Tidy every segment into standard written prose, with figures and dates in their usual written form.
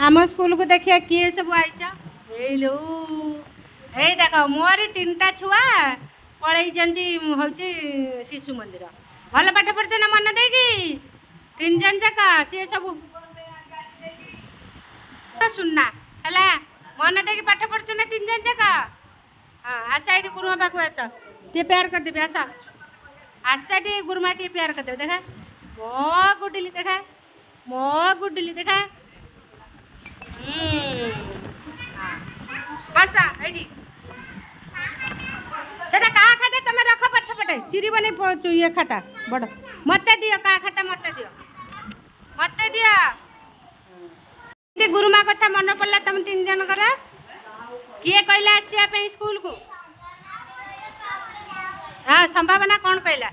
आम स्कूल को देखिए किए सब आईच हेलो हे देख मोरी 3टा छुआ पलैंती हूँ शिशु मंदिर भल पाठ पढ़ ना मन देगी 3 जन जाक सी सब सुनना है मन देगी पाठ पढ़ु ना 3 जन जाक हाँ आशा ये गुरुमा पाक आस टे प्यार करदेवी आस आशा टे गुरुमा टे प्यार करदेवे देखा मो गुडिली देखा मो गुडिली देखा बस ये सेटा का खाता तुम रख पछपटे चिरी बने ये खाता बड़ मत दियो का खाता मत दियो गुरुमा कथा मन पड़ला तुम 3 जन कर किए कहला आसिया स्कूल को हाँ संभावना कौन कहला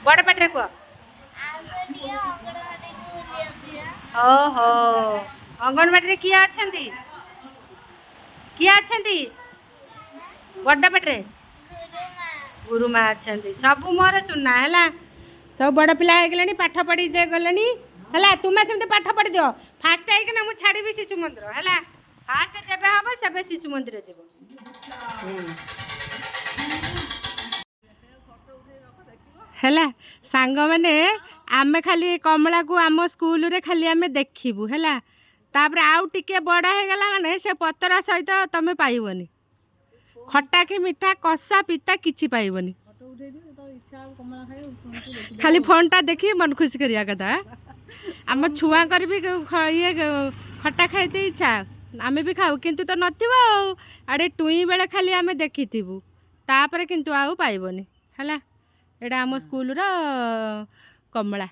बड़ पेटे कह ओहो अंगनवाड़ी किए अच्छा किए अच्छा बड़ पेटे गुरुमा अच्छा सब मोर सुनना है सब बड़ पिला हो पाठ पढ़ी गले है तुम्हें सेमती पाठ पढ़ी दियो फास्ट है मुझे छाड़ी शिशु मंदिर है फास्ट जब हम से शिशु मंदिर जीव है सांग मैंने आमे खाली कमला को आम स्कूल रे खाली आमे देखिबू है तापर आउ टिके बड़ा हो गला माने से पतरा सहित तमे पाइबनी खट्टा कि मीठा कषा पिता किछि पाइबनी खाली फोनटा देखी मन खुश करिया कथा आम छुआ कर भी ये खट्टा खाइते इच्छा आमे भी खाऊ किंतु तो नथिबो आड़े टुई बेले खाली आमे देखिथिबू तापर किंतु आउ पाइबनी है एटा आम स्कूल रो कमला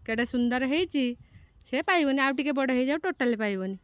केडे सुंदर है से पाइबनी आउ टिके बड़ हो जाओ टोटाल पाइबनी।